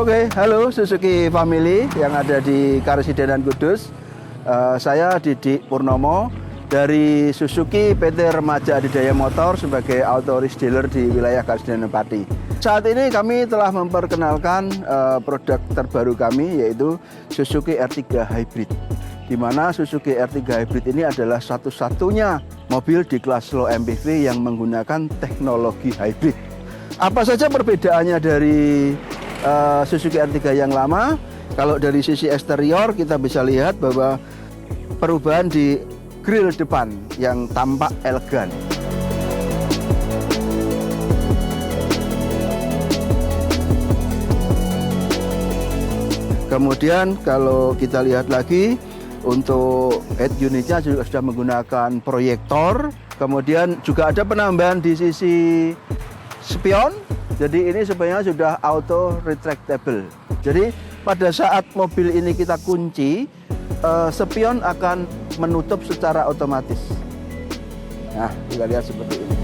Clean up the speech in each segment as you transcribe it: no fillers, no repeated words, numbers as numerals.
Oke, halo Suzuki Family yang ada di Karesidenan Kudus. Saya Didik Purnomo dari Suzuki PT Remaja Adidaya Motor sebagai Autoris Dealer di wilayah Karesidenan Pati. Saat ini kami telah memperkenalkan produk terbaru kami, yaitu Suzuki R3 Hybrid. Di mana Suzuki R3 Hybrid ini adalah satu-satunya mobil di kelas low MPV yang menggunakan teknologi hybrid. Apa saja perbedaannya dari Suzuki R3 yang lama? Kalau dari sisi eksterior kita bisa lihat bahwa perubahan di grill depan yang tampak elegan. Kemudian kalau kita lihat lagi untuk head unitnya juga sudah menggunakan proyektor. Kemudian juga ada penambahan di sisi spion. Jadi ini sebenarnya sudah auto retractable. Jadi pada saat mobil ini kita kunci, spion akan menutup secara otomatis. Nah, kita lihat seperti ini.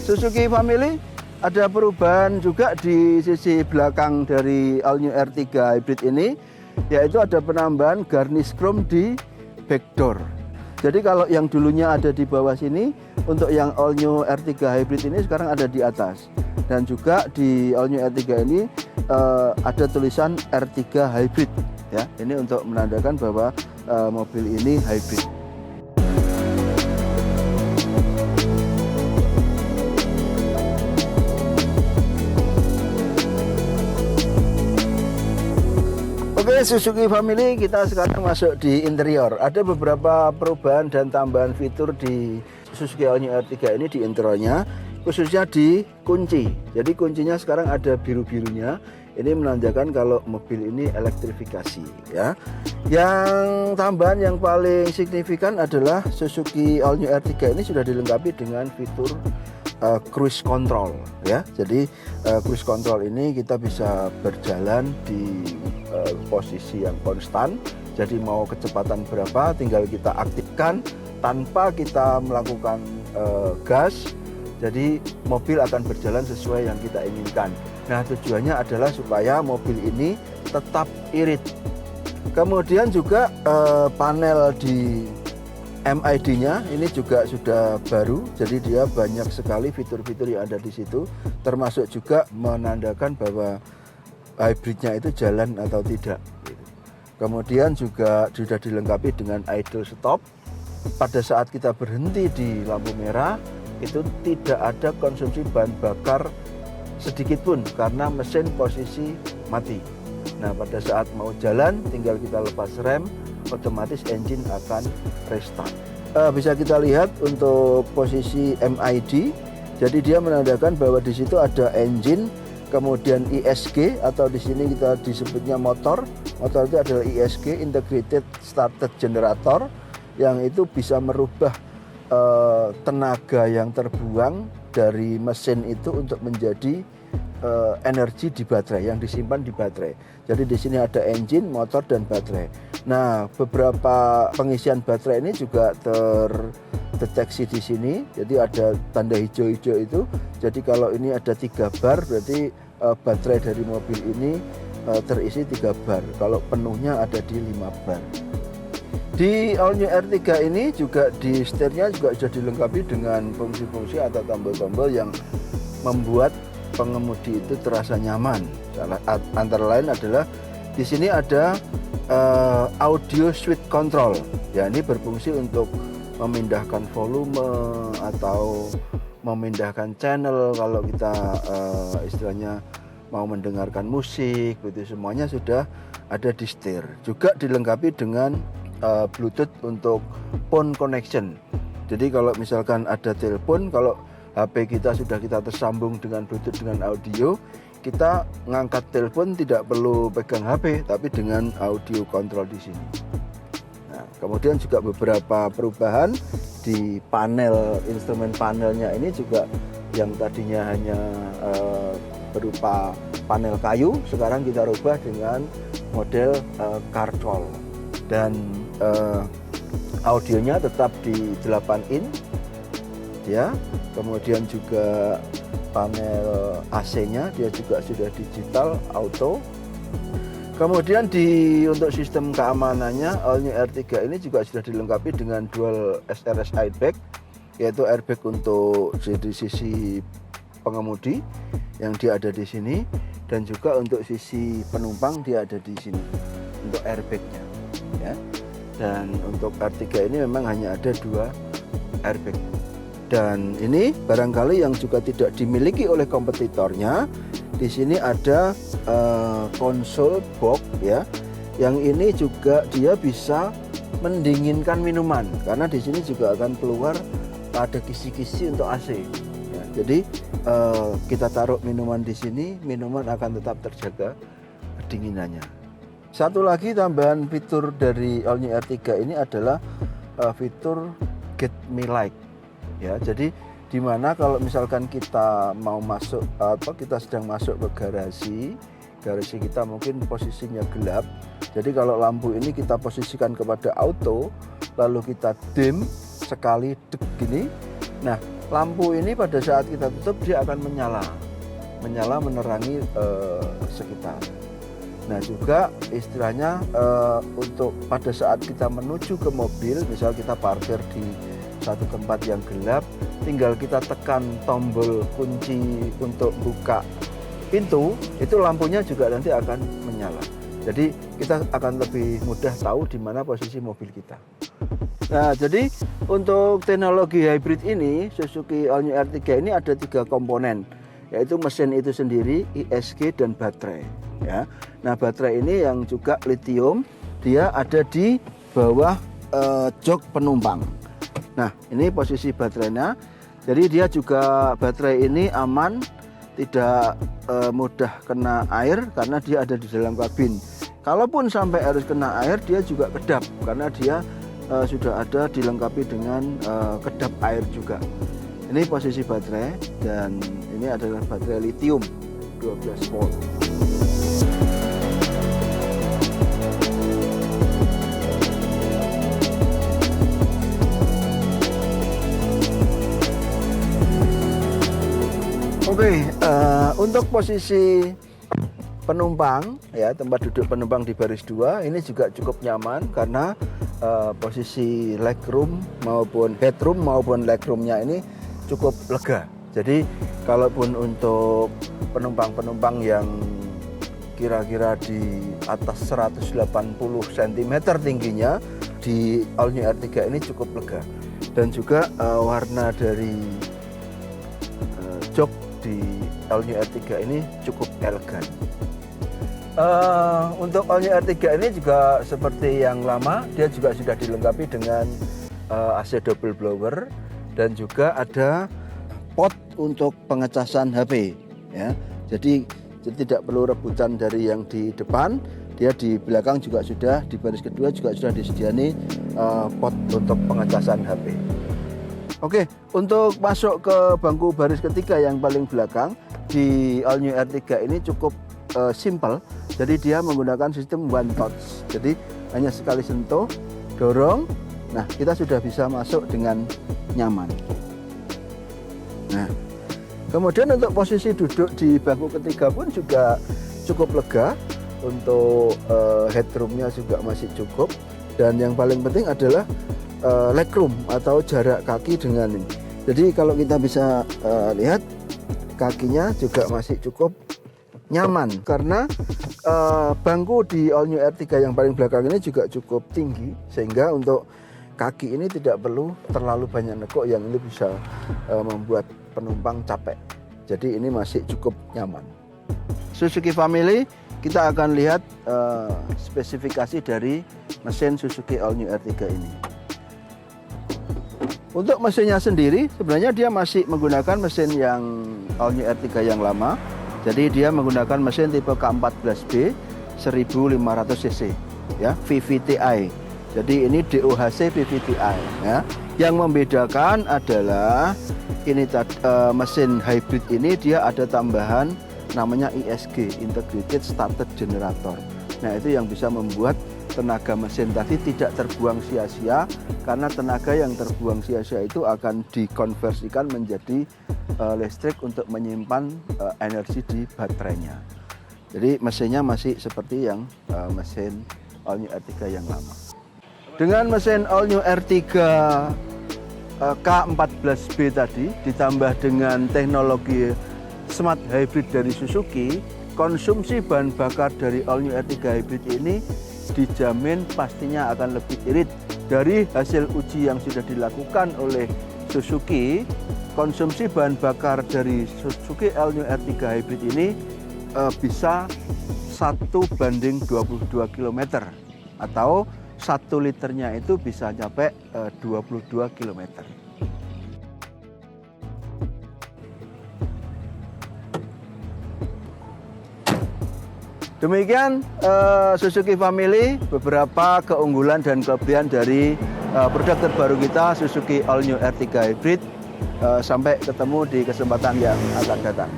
Suzuki Family, ada perubahan juga di sisi belakang dari All New R3 Hybrid ini, yaitu ada penambahan garnish chrome di backdoor. Jadi kalau yang dulunya ada di bawah sini, untuk yang All New R3 Hybrid ini sekarang ada di atas. Dan juga di All New R3 ini ada tulisan R3 Hybrid. Ya, ini untuk menandakan bahwa mobil ini hybrid. Oke, Suzuki Family, kita sekarang masuk di interior. Ada beberapa perubahan dan tambahan fitur di Suzuki All New R3 ini di interiornya, khususnya di kunci. Jadi kuncinya sekarang ada biru-birunya. Ini menandakan kalau mobil ini elektrifikasi, ya. Yang tambahan yang paling signifikan adalah Suzuki All New R3 ini sudah dilengkapi dengan fitur cruise control, ya. Jadi cruise control ini kita bisa berjalan di posisi yang konstan. Jadi mau kecepatan berapa tinggal kita aktifkan tanpa kita melakukan gas. Jadi mobil akan berjalan sesuai yang kita inginkan. Nah, tujuannya adalah supaya mobil ini tetap irit. Kemudian juga panel di MID-nya ini juga sudah baru, jadi dia banyak sekali fitur-fitur yang ada di situ, termasuk juga menandakan bahwa hybridnya itu jalan atau tidak. Kemudian juga sudah dilengkapi dengan idle stop. Pada saat kita berhenti di lampu merah, itu tidak ada konsumsi bahan bakar sedikit pun karena mesin posisi mati. Nah, pada saat mau jalan tinggal kita lepas rem, otomatis engine akan restart. Bisa kita lihat untuk posisi MID, jadi dia menandakan bahwa di situ ada engine, kemudian ISG atau di sini kita disebutnya motor. Motor itu adalah ISG, Integrated Starter Generator, yang itu bisa merubah tenaga yang terbuang dari mesin itu untuk menjadi energi di baterai yang disimpan di baterai. Jadi di sini ada engine, motor, dan baterai. Nah, beberapa pengisian baterai ini juga terdeteksi di sini. Jadi ada tanda hijau-hijau itu. Jadi kalau ini ada 3 bar, berarti baterai dari mobil ini terisi 3 bar. Kalau penuhnya ada di 5 bar. Di All New R3 ini juga di setirnya juga sudah dilengkapi dengan fungsi-fungsi atau tombol-tombol yang membuat pengemudi itu terasa nyaman. Antara lain adalah di sini ada audio switch control. Ya, ini berfungsi untuk memindahkan volume atau memindahkan channel kalau kita istilahnya mau mendengarkan musik, itu semuanya sudah ada di setir. Juga dilengkapi dengan Bluetooth untuk phone connection. Jadi kalau misalkan ada telepon, kalau HP kita sudah kita tersambung dengan Bluetooth dengan audio, kita ngangkat telepon tidak perlu pegang HP, tapi dengan audio kontrol di sini. Nah, kemudian juga beberapa perubahan di panel, instrumen panelnya ini juga yang tadinya hanya berupa panel kayu, sekarang kita rubah dengan model CarCol. Dan audionya tetap di 8 in ya. Kemudian juga panel AC-nya dia juga sudah digital auto. Kemudian untuk sistem keamanannya, All New R3 ini juga sudah dilengkapi dengan dual SRS airbag, yaitu airbag untuk di sisi pengemudi yang dia ada di sini, dan juga untuk sisi penumpang dia ada di sini untuk airbagnya, ya. Dan untuk R3 ini memang hanya ada 2 airbag. Dan ini barangkali yang juga tidak dimiliki oleh kompetitornya. Di sini ada konsol box, ya. Yang ini juga dia bisa mendinginkan minuman, karena di sini juga akan keluar ada kisi-kisi untuk AC. Ya, jadi kita taruh minuman di sini, minuman akan tetap terjaga kedinginannya. Satu lagi tambahan fitur dari All New R3 ini adalah fitur Get Me Light. Ya, jadi dimana kalau misalkan kita mau masuk kita sedang masuk ke garasi kita mungkin posisinya gelap, jadi kalau lampu ini kita posisikan kepada auto lalu kita dim sekali gini, nah lampu ini pada saat kita tutup dia akan menyala menerangi sekitar. Nah juga istilahnya untuk pada saat kita menuju ke mobil, misal kita parkir di satu tempat yang gelap, tinggal kita tekan tombol kunci untuk buka pintu, itu lampunya juga nanti akan menyala. Jadi kita akan lebih mudah tahu di mana posisi mobil kita. Nah, jadi untuk teknologi hybrid ini, Suzuki All New R3 ini ada 3 komponen, yaitu mesin itu sendiri, ISG, dan baterai. Ya. Nah, baterai ini yang juga lithium, dia ada di bawah jok penumpang. Nah, ini posisi baterainya. Jadi dia juga baterai ini aman, tidak mudah kena air karena dia ada di dalam kabin. Kalaupun sampai harus kena air, dia juga kedap karena dia sudah ada dilengkapi dengan kedap air juga. Ini posisi baterai, dan ini adalah baterai lithium 12 volt. Oke, untuk posisi penumpang, ya, tempat duduk penumpang di baris 2 ini juga cukup nyaman karena posisi legroom maupun headroom maupun legroomnya ini cukup lega. Jadi kalaupun untuk penumpang-penumpang yang kira-kira di atas 180 cm tingginya, di All New R3 ini cukup lega. Dan juga warna dari jok di All New R3 ini cukup elegan. Untuk All New R3 ini juga seperti yang lama, dia juga sudah dilengkapi dengan AC double blower, dan juga ada pot untuk pengecasan HP, ya. Jadi tidak perlu rebutan dari yang di depan, dia di belakang juga sudah, di baris kedua juga sudah disediani pot untuk pengecasan HP. Oke, untuk masuk ke bangku baris ketiga yang paling belakang di All New R3 ini cukup simple. Jadi dia menggunakan sistem one touch. Jadi hanya sekali sentuh, dorong, nah kita sudah bisa masuk dengan nyaman. Nah, kemudian untuk posisi duduk di bangku ketiga pun juga cukup lega. Untuk headroomnya juga masih cukup. Dan yang paling penting adalah legroom atau jarak kaki dengan ini. Jadi kalau kita bisa lihat, kakinya juga masih cukup nyaman karena bangku di All New R3 yang paling belakang ini juga cukup tinggi, sehingga untuk kaki ini tidak perlu terlalu banyak nekuk yang ini bisa membuat penumpang capek. Jadi ini masih cukup nyaman. Suzuki Family, kita akan lihat spesifikasi dari mesin Suzuki All New R3 ini. Untuk mesinnya sendiri, sebenarnya dia masih menggunakan mesin yang All New R3 yang lama. Jadi dia menggunakan mesin tipe K14B 1500 cc, ya, VVTi. Jadi ini DOHC VVTi, ya. Yang membedakan adalah ini mesin hybrid ini dia ada tambahan namanya ISG, Integrated Starter Generator. Nah, itu yang bisa membuat tenaga mesin tadi tidak terbuang sia-sia, karena tenaga yang terbuang sia-sia itu akan dikonversikan menjadi listrik untuk menyimpan energi di baterainya. Jadi mesinnya masih seperti yang mesin all new R3 yang lama. Dengan mesin all new R3 K14B tadi ditambah dengan teknologi smart hybrid dari Suzuki, konsumsi bahan bakar dari all new R3 hybrid ini dijamin pastinya akan lebih irit. Dari hasil uji yang sudah dilakukan oleh Suzuki, konsumsi bahan bakar dari Suzuki all new R3 hybrid ini bisa 1:22 km, atau 1 liternya itu bisa sampai 22 km. Demikian Suzuki Family, beberapa keunggulan dan kelebihan dari produk terbaru kita Suzuki All New R3 Hybrid. Sampai ketemu di kesempatan yang akan datang.